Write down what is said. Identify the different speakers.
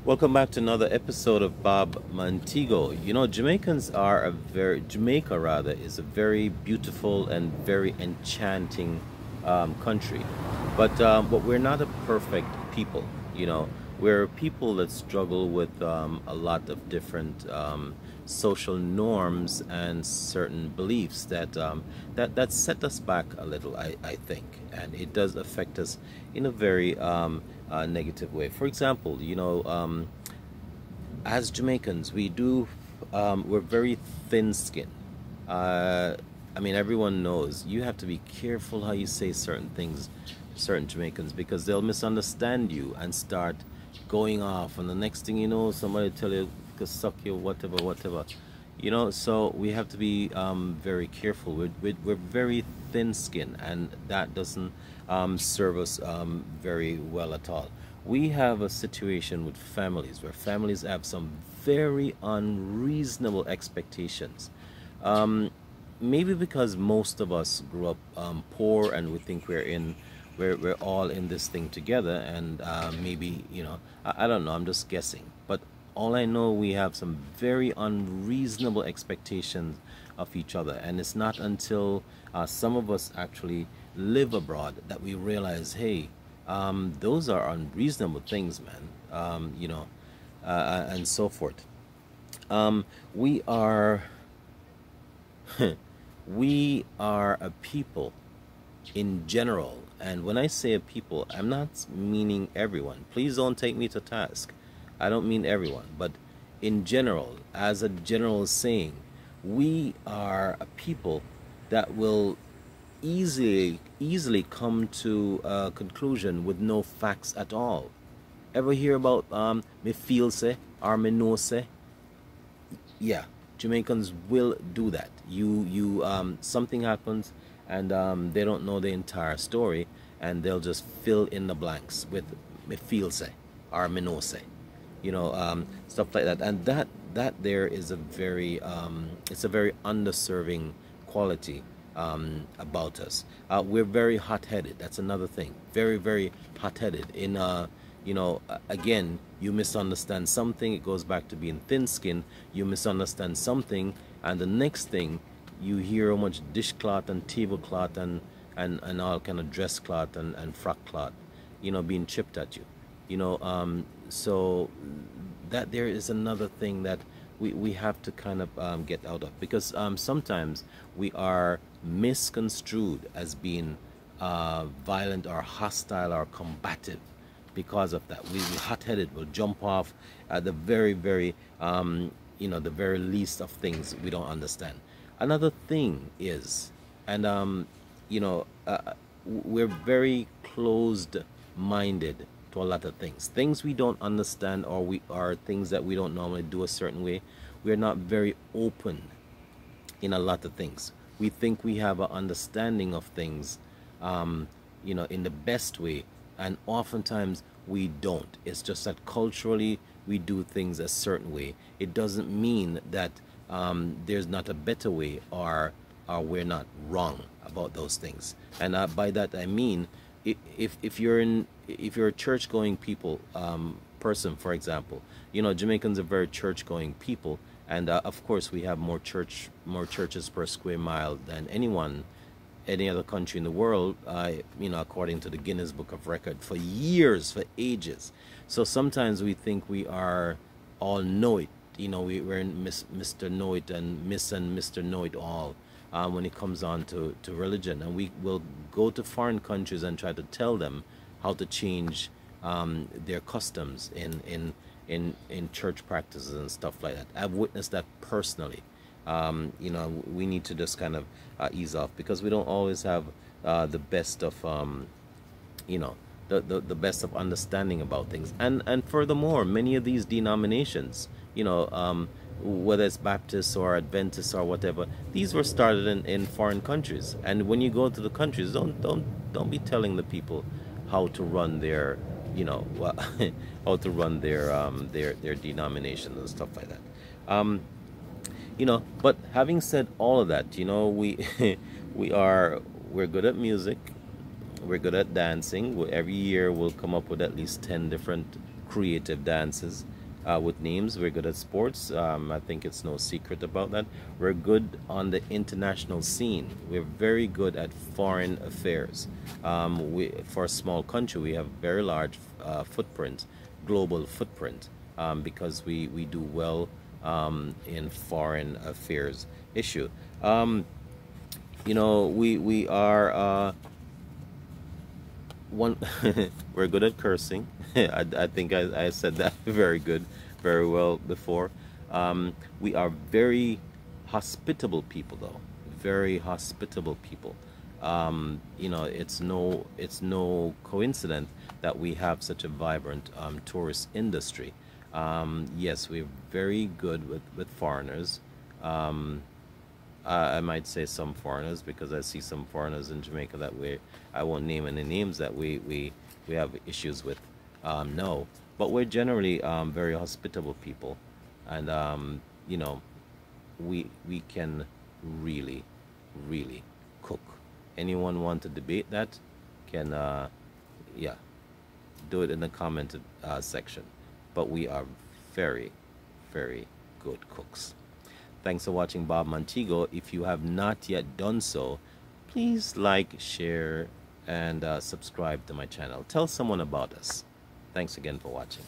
Speaker 1: Welcome back to another episode of Bob Montego. Jamaica rather, is a very beautiful and very enchanting country. But we're not a perfect people. We're people that struggle with a lot of different social norms and certain beliefs that set us back a little, I think, and it does affect us in a very negative way. For example, as Jamaicans, we're very thin-skinned. Everyone knows you have to be careful how you say certain things to certain Jamaicans because they'll misunderstand you and start going off, and the next thing you know, somebody tell you to suck you, whatever, whatever. So we have to be very careful. We're very thin-skinned, and that doesn't serve us very well at all. We have a situation with families where families have some very unreasonable expectations. Maybe because most of us grew up poor, and we think we're all in this thing together, and maybe I don't know, I'm just guessing, but all I know, we have some very unreasonable expectations of each other, and it's not until some of us actually live abroad that we realize, hey, those are unreasonable things, man. And so forth. We are we are a people in general, and when I say a people, I'm not meaning everyone. Please don't take me to task. I don't mean everyone, but in general, as a general saying, we are a people that will easily come to a conclusion with no facts at all. Ever hear about me feel say or me know say? Yeah, Jamaicans will do that. Something happens, and they don't know the entire story, and they'll just fill in the blanks with me feel say or me know say. Stuff like that, and that there is a very it's a very underserving quality about us. We're very hot-headed. That's another thing. Very, very hot-headed. Again, you misunderstand something, it goes back to being thin-skinned. You misunderstand something, and the next thing you hear how much dishcloth and tablecloth and all kind of dress cloth and frock cloth, being chipped at you. So that there is another thing that we have to kind of get out of, because sometimes we are misconstrued as being violent or hostile or combative because of that. We hot-headed, will jump off at the very, very the very least of things we don't understand. Another thing is, and we're very closed-minded to a lot of things we don't understand, or we are things that we don't normally do a certain way. We're not very open in a lot of things. We think we have an understanding of things in the best way, and oftentimes we don't. It's just that culturally we do things a certain way. It doesn't mean that there's not a better way, or we're not wrong about those things. And by that I mean, if you're a church-going person, for example, Jamaicans are very church-going people, and of course we have more churches per square mile than any other country in the world, according to the Guinness Book of Record, for years, for ages. So sometimes we think we are all know it. We're in Mr. Know It and Miss and Mr. Know It All when it comes on to religion, and we will go to foreign countries and try to tell them how to change their customs in church practices and stuff like that. I've witnessed that personally. We need to just kind of ease off, because we don't always have the best of the best of understanding about things. And furthermore, many of these denominations, whether it's Baptists or Adventists or whatever, these were started in foreign countries. And when you go to the countries, don't be telling the people how to run their how to run their denominations and stuff like that. But having said all of that, we're good at music, we're good at dancing. Every year we'll come up with at least 10 different creative dances with names. We're good at sports. I think it's no secret about that. We're good on the international scene. We're very good at foreign affairs. For a small country, we have very large footprint, global footprint, because we do well in foreign affairs issue. We are one. We're good at cursing. I think I said that very good, very well before. We are very hospitable people, though. Very hospitable people. It's no coincidence that we have such a vibrant tourist industry. Yes, we're very good with foreigners. I might say some foreigners, because I see some foreigners in Jamaica that I won't name any names, that we have issues with. No, but we're generally very hospitable people, and we can really, really cook. Anyone want to debate that? Can yeah, do it in the comment section. But we are very, very good cooks. Thanks for watching Bob Montego. If you have not yet done so, please like, share, and subscribe to my channel. Tell someone about us. Thanks again for watching.